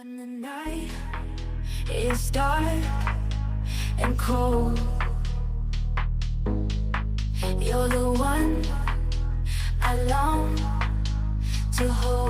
When the night is dark and cold, you're the one I long to hold.